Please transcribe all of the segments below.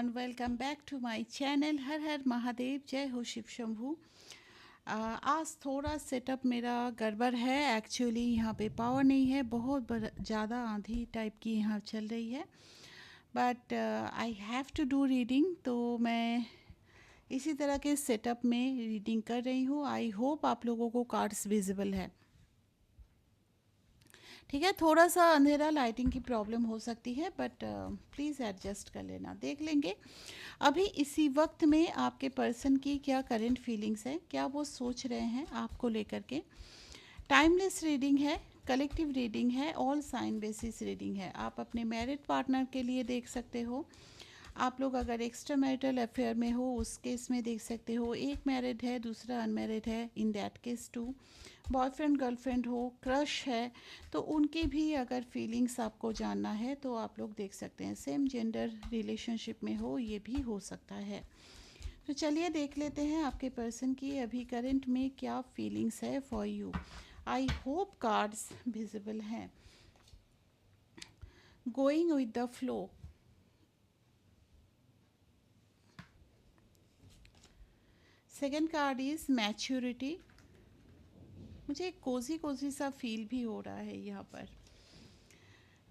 Everyone, welcome back to my channel. हर हर महादेव, जय हो शिव शंभू। आज थोड़ा सेटअप मेरा गड़बड़ है। एक्चुअली यहाँ पे पावर नहीं है, बहुत ज़्यादा आंधी टाइप की यहाँ चल रही है। But I have to do reading, तो मैं इसी तरह के सेटअप में रीडिंग कर रही हूँ। आई होप आप लोगों को कार्ड्स विजिबल है। ठीक है, थोड़ा सा अंधेरा, लाइटिंग की प्रॉब्लम हो सकती है, बट प्लीज़ एडजस्ट कर लेना, देख लेंगे। अभी इसी वक्त में आपके पर्सन की क्या करंट फीलिंग्स है, क्या वो सोच रहे हैं आपको लेकर के। टाइमलेस रीडिंग है, कलेक्टिव रीडिंग है, ऑल साइन बेसिस रीडिंग है। आप अपने मैरिड पार्टनर के लिए देख सकते हो। आप लोग अगर एक्स्ट्रा मैरिटल अफेयर में हो उस केस में देख सकते हो। एक मैरिड है, दूसरा अनमैरिड है, in that case too. Boyfriend girlfriend हो, क्रश है, तो उनकी भी अगर फीलिंग्स आपको जानना है तो आप लोग देख सकते हैं। सेम जेंडर रिलेशनशिप में हो, ये भी हो सकता है। तो चलिए देख लेते हैं आपके पर्सन की अभी करंट में क्या फीलिंग्स है for you. I hope cards visible हैं। Going with the flow. Second card is maturity. मुझे एक कोजी कोजी सा फील भी हो रहा है यहाँ पर।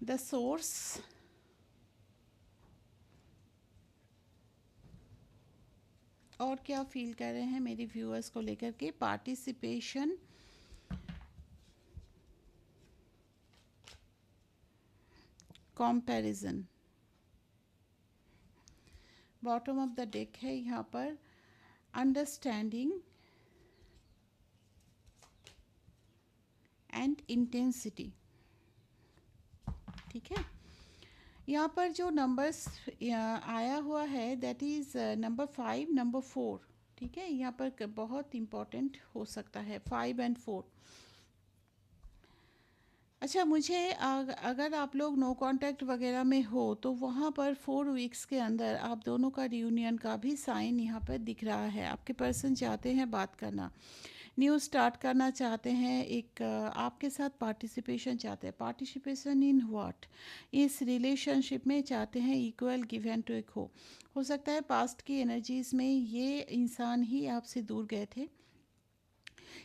The source. और क्या फील कर रहे हैं मेरे व्यूअर्स को लेकर के। Participation, comparison. Bottom of the deck है यहाँ पर अंडरस्टैंडिंग एंड इंटेंसिटी। ठीक है, यहाँ पर जो नंबर्स आया हुआ है दैट इज़ नंबर 5, नंबर 4। ठीक है, यहाँ पर बहुत इम्पॉर्टेंट हो सकता है 5 एंड 4। अच्छा, मुझे अगर आप लोग नो कांटेक्ट वगैरह में हो तो वहाँ पर 4 वीक्स के अंदर आप दोनों का रियूनियन का भी साइन यहाँ पर दिख रहा है। आपके पर्सन चाहते हैं बात करना, न्यू स्टार्ट करना चाहते हैं, एक आपके साथ पार्टिसिपेशन चाहते हैं। Participation in what? इस रिलेशनशिप में चाहते हैं इक्वल गिव एंड टेक हो सकता है पास्ट की एनर्जीज में ये इंसान ही आपसे दूर गए थे,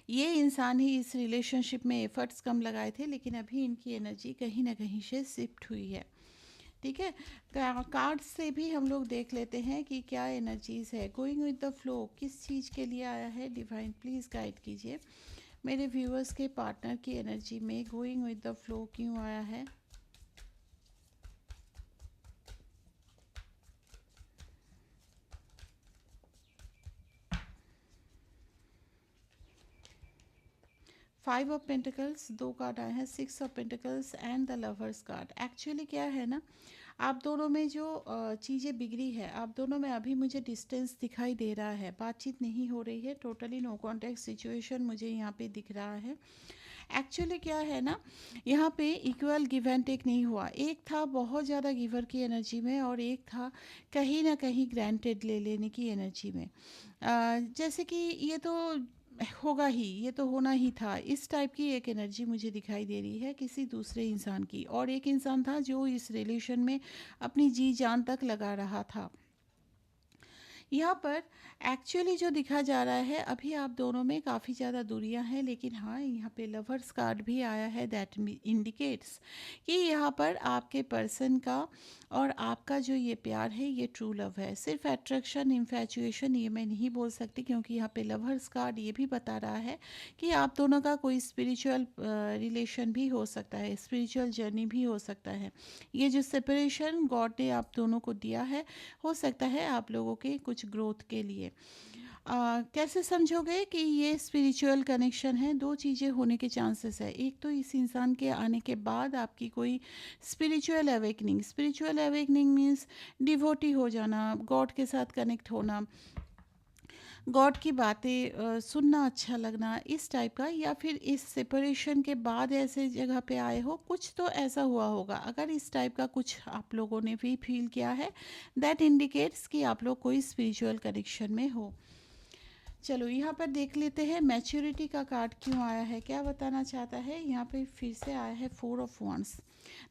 ये इंसान ही इस रिलेशनशिप में एफर्ट्स कम लगाए थे, लेकिन अभी इनकी एनर्जी कहीं ना कहीं से शिफ्ट हुई है। ठीक है, कार्ड से भी हम लोग देख लेते हैं कि क्या एनर्जीज है। गोइंग विद द फ्लो किस चीज़ के लिए आया है, डिवाइन प्लीज़ गाइड कीजिए। मेरे व्यूअर्स के पार्टनर की एनर्जी में गोइंग विद द फ्लो क्यों आया है। फाइव ऑफ पेंटिकल्स, 2 कार्ड आए हैं, 6 of pentacles and the lovers card. Actually क्या है ना, आप दोनों में जो चीज़ें बिगड़ी है, आप दोनों में अभी मुझे डिस्टेंस दिखाई दे रहा है, बातचीत नहीं हो रही है, टोटली नो कॉन्टैक्ट सिचुएशन मुझे यहाँ पे दिख रहा है। एक्चुअली क्या है ना, यहाँ पे इक्वल गिव एंड टेक नहीं हुआ। एक था बहुत ज़्यादा गिवर की एनर्जी में और एक था कहीं ना कहीं ग्रांटेड ले लेने की एनर्जी में। जैसे कि ये तो होगा ही, ये तो होना ही था, इस टाइप की एक एनर्जी मुझे दिखाई दे रही है किसी दूसरे इंसान की। और एक इंसान था जो इस रिलेशन में अपनी जी जान तक लगा रहा था। यहाँ पर एक्चुअली जो दिखा जा रहा है, अभी आप दोनों में काफ़ी ज़्यादा दूरियां हैं, लेकिन हाँ यहाँ पे लवर्स कार्ड भी आया है। दैट इंडिकेट्स कि यहाँ पर आपके पर्सन का और आपका जो ये प्यार है ये ट्रू लव है। सिर्फ अट्रैक्शन इन्फैचुएशन ये मैं नहीं बोल सकती, क्योंकि यहाँ पे लवर्स कार्ड ये भी बता रहा है कि आप दोनों का कोई स्पिरिचुअल रिलेशन भी हो सकता है, स्पिरिचुअल जर्नी भी हो सकता है। ये जो सेपरेशन गॉड ने आप दोनों को दिया है, हो सकता है आप लोगों के कुछ ग्रोथ के लिए। कैसे समझोगे कि ये स्पिरिचुअल कनेक्शन है? 2 चीज़ें होने के चांसेस है। एक तो इस इंसान के आने के बाद आपकी कोई spiritual awakening. Spiritual awakening means devotee हो जाना, गॉड के साथ कनेक्ट होना, गॉड की बातें सुनना अच्छा लगना, इस टाइप का। या फिर इस सेपरेशन के बाद ऐसे जगह पे आए हो, कुछ तो ऐसा हुआ होगा। अगर इस टाइप का कुछ आप लोगों ने भी फील किया है, दैट इंडिकेट्स कि आप लोग कोई स्पिरिचुअल कनेक्शन में हो। चलो यहाँ पर देख लेते हैं मैच्योरिटी का कार्ड क्यों आया है, क्या बताना चाहता है। यहाँ पे फिर से आया है 4 ऑफ वंड्स।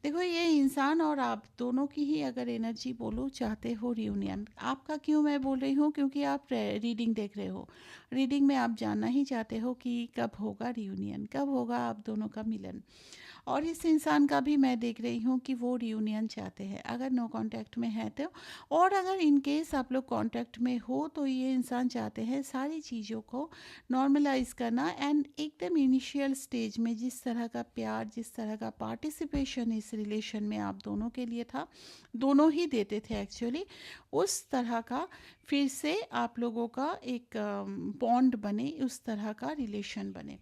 देखो ये इंसान और आप दोनों की ही अगर एनर्जी बोलो चाहते हो रियूनियन। आपका क्यों मैं बोल रही हूँ, क्योंकि आप रीडिंग देख रहे हो। रीडिंग में आप जानना ही चाहते हो कि कब होगा रियूनियन, कब होगा आप दोनों का मिलन। और इस इंसान का भी मैं देख रही हूँ कि वो रियूनियन चाहते हैं, अगर नो कांटेक्ट में है तो। और अगर इन केस आप लोग कांटेक्ट में हो तो ये इंसान चाहते हैं सारी चीज़ों को नॉर्मलाइज करना। एंड एकदम इनिशियल स्टेज में जिस तरह का प्यार, जिस तरह का पार्टिसिपेशन इस रिलेशन में आप दोनों के लिए था, दोनों ही देते थे एक्चुअली, उस तरह का फिर से आप लोगों का एक बॉन्ड बने, उस तरह का रिलेशन बने।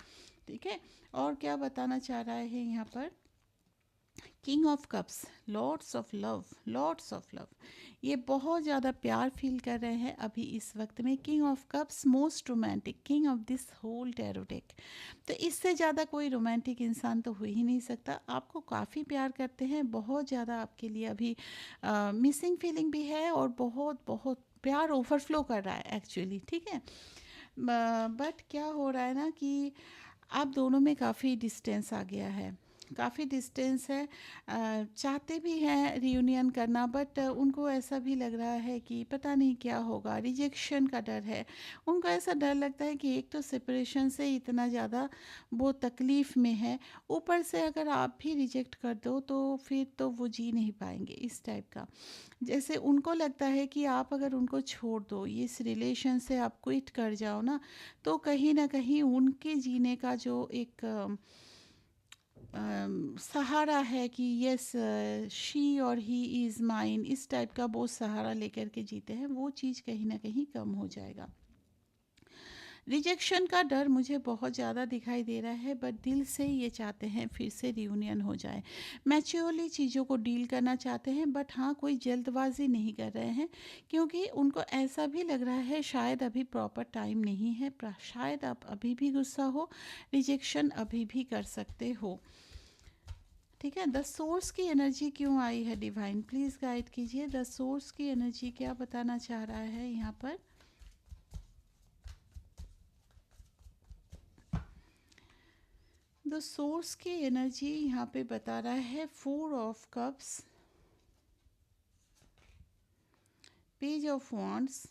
ठीक है। और क्या बताना चाह रहा है यहाँ पर, king of cups, lords of love, lords of love. ये बहुत ज़्यादा प्यार फील कर रहे हैं अभी इस वक्त में। King of cups most romantic, king of this whole tarot deck. तो इससे ज़्यादा कोई रोमांटिक इंसान तो हो ही नहीं सकता। आपको काफ़ी प्यार करते हैं, बहुत ज़्यादा आपके लिए अभी मिसिंग फीलिंग भी है, और बहुत बहुत प्यार ओवरफ्लो कर रहा है एक्चुअली। ठीक है। बट क्या हो रहा है ना कि आप दोनों में काफ़ी डिस्टेंस आ गया है, काफ़ी डिस्टेंस है। चाहते भी हैं रियूनियन करना, बट उनको ऐसा भी लग रहा है कि पता नहीं क्या होगा, रिजेक्शन का डर है उनको। ऐसा डर लगता है कि एक तो सेपरेशन से इतना ज़्यादा वो तकलीफ़ में है, ऊपर से अगर आप भी रिजेक्ट कर दो तो फिर तो वो जी नहीं पाएंगे, इस टाइप का। जैसे उनको लगता है कि आप अगर उनको छोड़ दो, ये इस रिलेशन से आप क्विट कर जाओ ना, तो कहीं ना कहीं उनके जीने का जो एक सहारा है कि यस शी और ही इज़ माइन, इस टाइप का वो सहारा लेकर के जीते हैं, वो चीज़ कहीं ना कहीं कम हो जाएगा। रिजेक्शन का डर मुझे बहुत ज़्यादा दिखाई दे रहा है, बट दिल से ये चाहते हैं फिर से रियूनियन हो जाए। मैच्योरली चीज़ों को डील करना चाहते हैं, बट हाँ कोई जल्दबाजी नहीं कर रहे हैं, क्योंकि उनको ऐसा भी लग रहा है शायद अभी प्रॉपर टाइम नहीं है, शायद आप अभी भी गुस्सा हो, रिजेक्शन अभी भी कर सकते हो। ठीक है। द सोर्स की एनर्जी क्यों आई है डिवाइन, प्लीज़ गाइड कीजिए। द सोर्स की एनर्जी क्या बताना चाह रहा है यहाँ पर। द सोर्स की एनर्जी यहाँ पे बता रहा है 4 of cups, page of wands.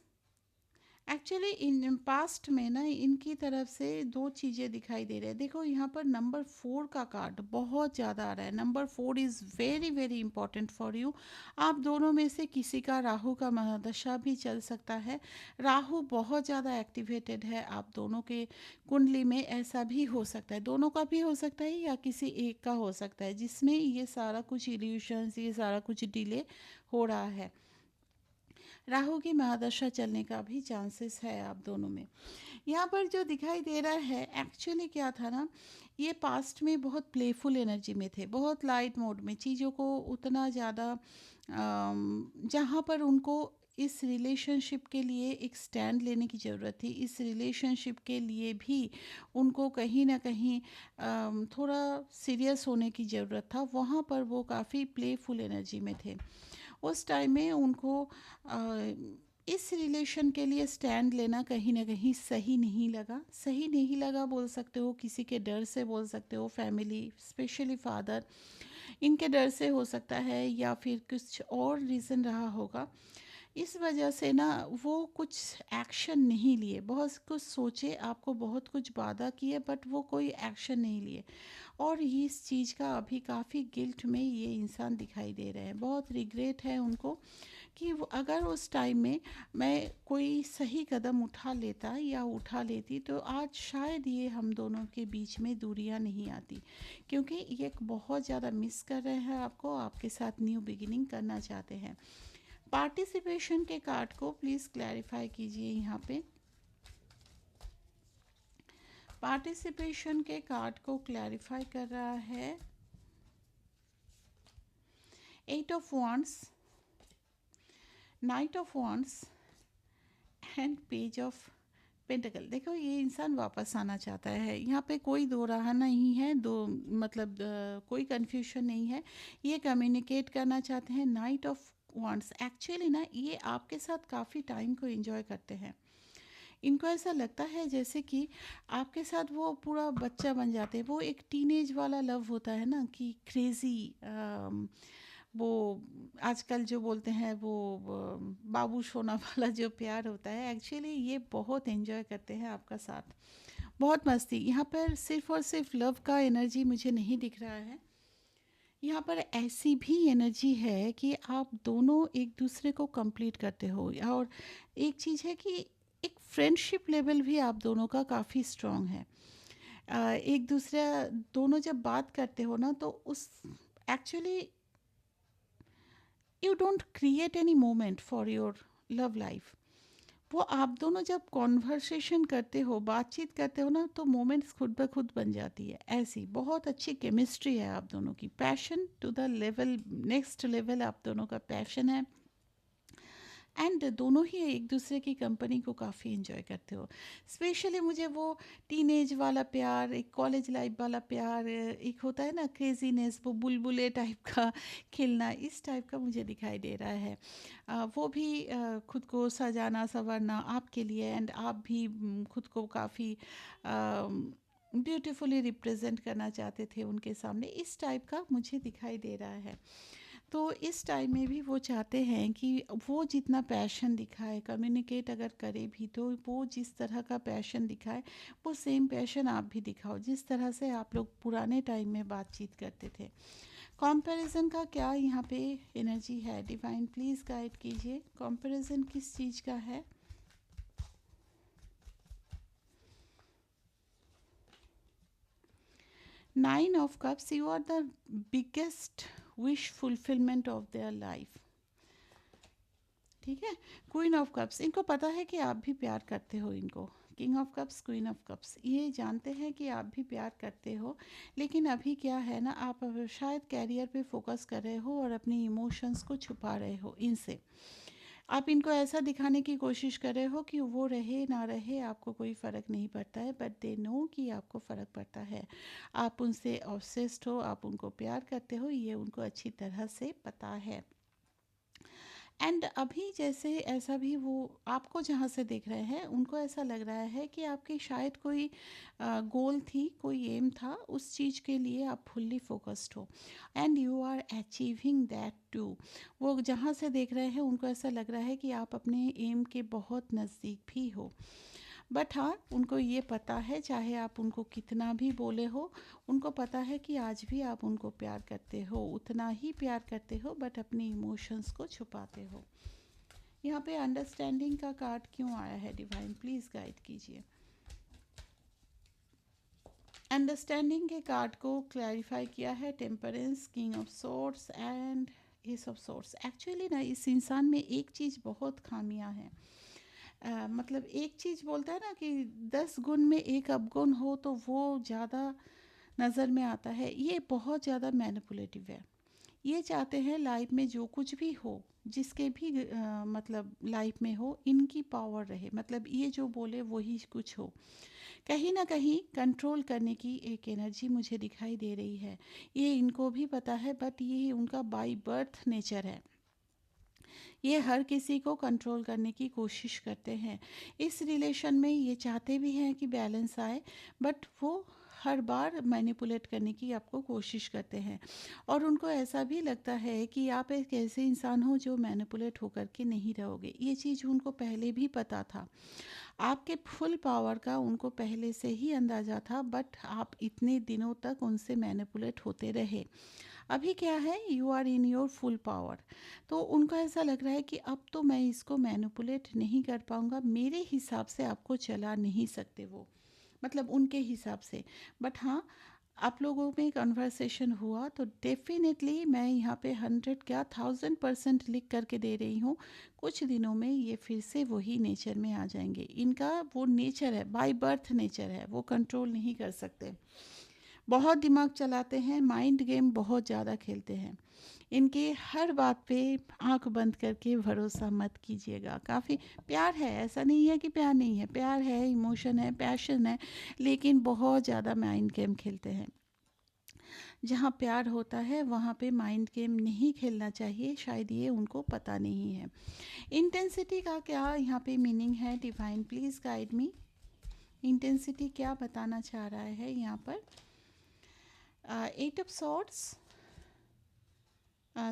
Actually in past में ना इनकी तरफ से दो चीज़ें दिखाई दे रही है। देखो यहाँ पर नंबर 4 का कार्ड बहुत ज़्यादा आ रहा है। Number 4 is very very important for you. आप दोनों में से किसी का राहु का महादशा भी चल सकता है। राहु बहुत ज़्यादा एक्टिवेटेड है आप दोनों के कुंडली में, ऐसा भी हो सकता है, दोनों का भी हो सकता है या किसी एक का हो सकता है, जिसमें ये सारा कुछ इल्यूशंस, ये सारा कुछ डिले हो रहा है। राहु की महादशा चलने का भी चांसेस है आप दोनों में। यहाँ पर जो दिखाई दे रहा है एक्चुअली क्या था ना, ये पास्ट में बहुत प्लेफुल एनर्जी में थे, बहुत लाइट मोड में, चीज़ों को उतना ज़्यादा जहाँ पर उनको इस रिलेशनशिप के लिए एक स्टैंड लेने की ज़रूरत थी, इस रिलेशनशिप के लिए भी उनको कहीं ना कहीं थोड़ा सीरियस होने की ज़रूरत था, वहाँ पर वो काफ़ी प्लेफुल एनर्जी में थे। उस टाइम में उनको अ, इस रिलेशन के लिए स्टैंड लेना कहीं ना कहीं सही नहीं लगा। सही नहीं लगा बोल सकते हो, किसी के डर से बोल सकते हो, फैमिली स्पेशली फादर, इनके डर से हो सकता है, या फिर कुछ और रीज़न रहा होगा। इस वजह से ना वो कुछ एक्शन नहीं लिए, बहुत कुछ सोचे, आपको बहुत कुछ वादा किए, बट वो कोई एक्शन नहीं लिए। और इस चीज़ का अभी काफ़ी गिल्ट में ये इंसान दिखाई दे रहे हैं, बहुत रिग्रेट है उनको कि वो अगर उस टाइम में मैं कोई सही कदम उठा लेता या उठा लेती तो आज शायद ये हम दोनों के बीच में दूरियां नहीं आती, क्योंकि ये बहुत ज़्यादा मिस कर रहे हैं आपको, आपके साथ न्यू बिगिनिंग करना चाहते हैं। पार्टिसिपेशन के कार्ड को प्लीज़ क्लैरिफाई कीजिए यहाँ पे। पार्टिसिपेशन के कार्ड को क्लैरिफाई कर रहा है 8 of wands, night of wands and page of pentacle. देखो ये इंसान वापस आना चाहता है, यहाँ पे कोई दो राह नहीं है, दो मतलब कोई कन्फ्यूजन नहीं है, ये कम्युनिकेट करना चाहते हैं। नाइट ऑफ वॉन्ड्स एक्चुअली ना ये आपके साथ काफ़ी टाइम को एंजॉय करते हैं, इनको ऐसा लगता है जैसे कि आपके साथ वो पूरा बच्चा बन जाते हैं। वो एक टीनेज वाला लव होता है ना, कि क्रेज़ी, वो आजकल जो बोलते हैं वो बाबू सोना वाला जो प्यार होता है, एक्चुअली ये बहुत एंजॉय करते हैं आपका साथ। बहुत मस्ती। यहाँ पर सिर्फ़ और सिर्फ लव का एनर्जी मुझे नहीं दिख रहा है। यहाँ पर ऐसी भी एनर्जी है कि आप दोनों एक दूसरे को कंप्लीट करते हो। और एक चीज़ है कि एक फ्रेंडशिप लेवल भी आप दोनों का काफ़ी स्ट्रांग है। एक दूसरे दोनों जब बात करते हो ना, तो उस actually you don't create any moment for your love life. वो आप दोनों जब कॉन्वर्सेशन करते हो, बातचीत करते हो ना, तो मोमेंट्स खुद ब खुद बन जाती है। ऐसी बहुत अच्छी केमिस्ट्री है आप दोनों की। Passion to the level, next level आप दोनों का पैशन है। एंड दोनों ही एक दूसरे की कंपनी को काफ़ी इन्जॉय करते हो। स्पेशली मुझे वो टीनेज वाला प्यार, एक कॉलेज लाइफ वाला प्यार, एक होता है ना क्रेजीनेस, वो बुलबुले टाइप का खेलना, इस टाइप का मुझे दिखाई दे रहा है। वो भी खुद को सजाना संवरना आपके लिए, एंड आप भी खुद को काफ़ी ब्यूटीफुली रिप्रेजेंट करना चाहते थे उनके सामने, इस टाइप का मुझे दिखाई दे रहा है। तो इस टाइम में भी वो चाहते हैं कि वो जितना पैशन दिखाए, कम्युनिकेट अगर करे भी, तो वो जिस तरह का पैशन दिखाए, वो सेम पैशन आप भी दिखाओ, जिस तरह से आप लोग पुराने टाइम में बातचीत करते थे। कंपैरिजन का क्या यहाँ पे एनर्जी है? डिवाइन प्लीज़ गाइड कीजिए, कंपैरिजन किस चीज़ का है? Nine of cups, you are the biggest wish fulfilment of their life. ठीक है। क्वीन ऑफ कप्स, इनको पता है कि आप भी प्यार करते हो इनको। King of cups, queen of cups, ये जानते हैं कि आप भी प्यार करते हो। लेकिन अभी क्या है ना, आप अब शायद कैरियर पे फोकस कर रहे हो और अपनी इमोशंस को छुपा रहे हो इनसे। आप इनको ऐसा दिखाने की कोशिश कर रहे हो कि वो रहे ना रहे आपको कोई फ़र्क नहीं पड़ता है, बट दे नो कि आपको फ़र्क पड़ता है। आप उनसे ऑब्सेस्ड हो, आप उनको प्यार करते हो, ये उनको अच्छी तरह से पता है। एंड अभी जैसे ऐसा भी वो आपको जहाँ से देख रहे हैं, उनको ऐसा लग रहा है कि आपकी शायद कोई गोल थी, कोई एम था, उस चीज़ के लिए आप फुल्ली फोकस्ड हो, and you are achieving that too. वो जहाँ से देख रहे हैं, उनको ऐसा लग रहा है कि आप अपने एम के बहुत नज़दीक भी हो। बट हाँ, उनको ये पता है, चाहे आप उनको कितना भी बोले हो, उनको पता है कि आज भी आप उनको प्यार करते हो, उतना ही प्यार करते हो, बट अपने इमोशंस को छुपाते हो। यहाँ पे अंडरस्टैंडिंग का कार्ड क्यों आया है? डिवाइन प्लीज़ गाइड कीजिए। अंडरस्टैंडिंग के कार्ड को क्लैरिफाई किया है temperance, king of swords and S of swords. Actually ना, इस इंसान में एक चीज़ बहुत खामियां हैं। मतलब एक चीज़ बोलता है ना कि 10 गुण में एक अवगुण हो तो वो ज़्यादा नज़र में आता है। ये बहुत ज़्यादा मैनिपुलेटिव है। ये चाहते हैं लाइफ में जो कुछ भी हो, जिसके भी मतलब लाइफ में हो, इनकी पावर रहे, मतलब ये जो बोले वही कुछ हो। कहीं ना कहीं कंट्रोल करने की एक एनर्जी मुझे दिखाई दे रही है। ये इनको भी पता है, बट ये उनका बाय बर्थ नेचर है। ये हर किसी को कंट्रोल करने की कोशिश करते हैं। इस रिलेशन में ये चाहते भी हैं कि बैलेंस आए, बट वो हर बार मैनिपुलेट करने की आपको कोशिश करते हैं। और उनको ऐसा भी लगता है कि आप एक ऐसे इंसान हो जो मैनिपुलेट होकर के नहीं रहोगे। ये चीज़ उनको पहले भी पता था। आपके फुल पावर का उनको पहले से ही अंदाज़ा था, बट आप इतने दिनों तक उनसे मैनिपुलेट होते रहे। अभी क्या है, you are in your full power. तो उनको ऐसा लग रहा है कि अब तो मैं इसको मैनिपुलेट नहीं कर पाऊँगा, मेरे हिसाब से आपको चला नहीं सकते वो, मतलब उनके हिसाब से। बट हाँ, आप लोगों में कन्वर्सेशन हुआ तो डेफिनेटली मैं यहाँ पे 100 क्या 1000% लिख करके दे रही हूँ। कुछ दिनों में ये फिर से वही नेचर में आ जाएंगे। इनका वो नेचर है, बाय बर्थ नेचर है, वो कंट्रोल नहीं कर सकते। बहुत दिमाग चलाते हैं, माइंड गेम बहुत ज़्यादा खेलते हैं। इनके हर बात पे आंख बंद करके भरोसा मत कीजिएगा। काफ़ी प्यार है, ऐसा नहीं है कि प्यार नहीं है, प्यार है, इमोशन है, पैशन है, लेकिन बहुत ज़्यादा माइंड गेम खेलते हैं। जहाँ प्यार होता है वहाँ पे माइंड गेम नहीं खेलना चाहिए, शायद ये उनको पता नहीं है। इंटेंसिटी का क्या यहाँ पे मीनिंग है? Divine please guide me. Intensity क्या बताना चाह रहा है यहाँ पर? 8 of swords,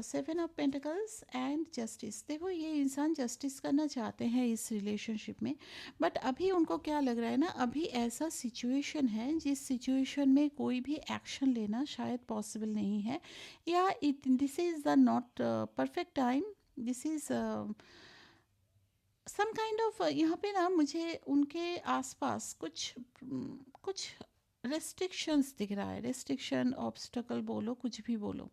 7 of pentacles and justice. देखो ये इंसान जस्टिस करना चाहते हैं इस रिलेशनशिप में, बट अभी उनको क्या लग रहा है ना, अभी ऐसा सिचुएशन है जिस सिचुएशन में कोई भी एक्शन लेना शायद पॉसिबल नहीं है, या this is the not perfect time, this is some kind of, यहाँ पे ना मुझे उनके आसपास कुछ रेस्ट्रिक्शंस दिख रहा है। रेस्ट्रिक्शन, ऑब्स्टकल बोलो, कुछ भी बोलो।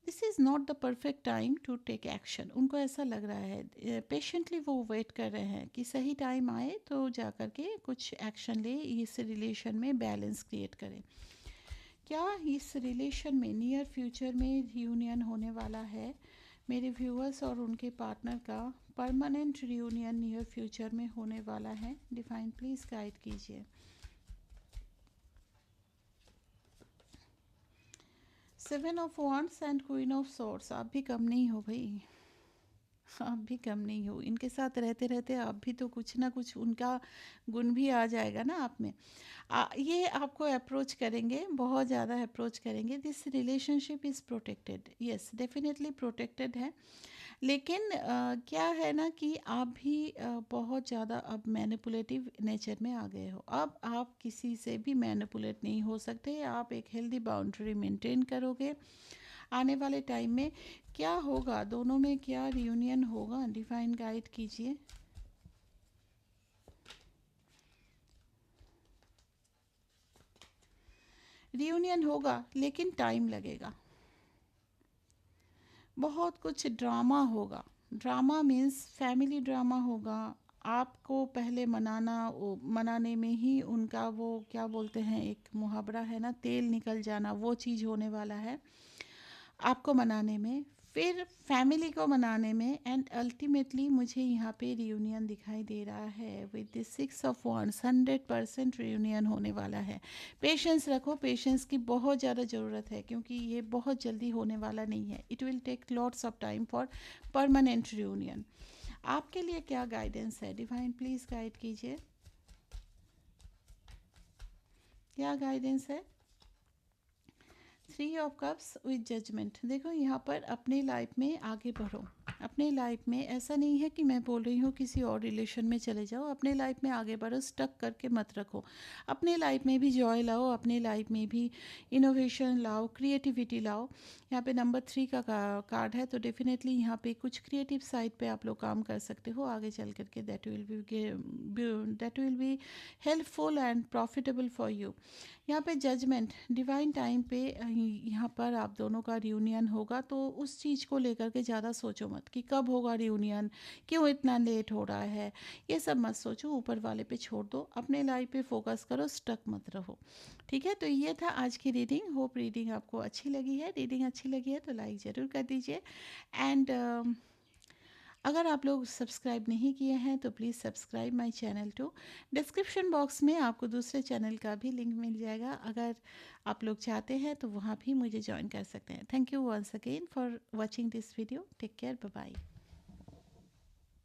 This is not the perfect time to take action, उनको ऐसा लग रहा है। पेशेंटली वो वेट कर रहे हैं कि सही टाइम आए तो जा कर के कुछ एक्शन ले, इस रिलेशन में बैलेंस क्रिएट करें। क्या इस रिलेशन में नियर फ्यूचर में रियूनियन होने वाला है? मेरे व्यूअर्स और उनके पार्टनर का परमानेंट रियूनियन नियर फ्यूचर में होने वाला है। डिफाइन प्लीज़ गाइड कीजिए। 7 of wands and queen of swords. आप भी कम नहीं हो भाई, आप भी कम नहीं हो। इनके साथ रहते रहते आप भी तो कुछ ना कुछ उनका गुण भी आ जाएगा ना आप में। ये आपको अप्रोच करेंगे, बहुत ज़्यादा अप्रोच करेंगे। This relationship is protected, yes definitely protected है। लेकिन क्या है ना कि आप भी बहुत ज़्यादा अब मैनिपुलेटिव नेचर में आ गए हो। अब आप किसी से भी मैनिपुलेट नहीं हो सकते। आप एक हेल्दी बाउंड्री मेंटेन करोगे। आने वाले टाइम में क्या होगा, दोनों में क्या रियूनियन होगा? डिफाइन गाइड कीजिए। रियूनियन होगा लेकिन टाइम लगेगा, बहुत कुछ ड्रामा होगा। ड्रामा मीन्स फैमिली ड्रामा होगा। आपको पहले मनाने में ही उनका वो क्या बोलते हैं, एक मुहावरा है ना, तेल निकल जाना, वो चीज़ होने वाला है आपको मनाने में, फिर फैमिली को मनाने में, एंड अल्टीमेटली मुझे यहाँ पे रियूनियन दिखाई दे रहा है with the 6 of wands. 100% reunion होने वाला है। पेशेंस रखो, पेशेंस की बहुत ज़्यादा ज़रूरत है क्योंकि ये बहुत जल्दी होने वाला नहीं है। It will take lots of time for permanent reunion. आपके लिए क्या गाइडेंस है? डिवाइन प्लीज़ गाइड कीजिए, क्या गाइडेंस है? 3 ऑफ कप्स विद जजमेंट। देखो यहाँ पर अपने लाइफ में आगे बढ़ो। अपने लाइफ में ऐसा नहीं है कि मैं बोल रही हूँ किसी और रिलेशन में चले जाओ, अपने लाइफ में आगे बढ़ो, स्टक करके मत रखो। अपने लाइफ में भी जॉय लाओ, अपने लाइफ में भी इनोवेशन लाओ, क्रिएटिविटी लाओ। यहाँ पे नंबर 3 का कार्ड है, तो डेफिनेटली यहाँ पे कुछ क्रिएटिव साइड पे आप लोग काम कर सकते हो आगे चल करके। That will be helpful and profitable for you. यहाँ पे जजमेंट, डिवाइन टाइम पे यहाँ पर आप दोनों का रियूनियन होगा, तो उस चीज़ को लेकर के ज़्यादा सोचो मत कि कब होगा रियूनियन, क्यों इतना लेट हो रहा है, ये सब मत सोचो, ऊपर वाले पे छोड़ दो, अपने लाइफ पे फोकस करो, स्टक मत रहो। ठीक है, तो ये था आज की रीडिंग। होप रीडिंग आपको अच्छी लगी है। रीडिंग अच्छी लगी है तो लाइक ज़रूर कर दीजिए। एंड अगर आप लोग सब्सक्राइब नहीं किए हैं तो please subscribe my channel too. Description box में आपको दूसरे चैनल का भी लिंक मिल जाएगा, अगर आप लोग चाहते हैं तो वहाँ भी मुझे ज्वाइन कर सकते हैं। Thank you once again for watching this video. Take care, bye bye.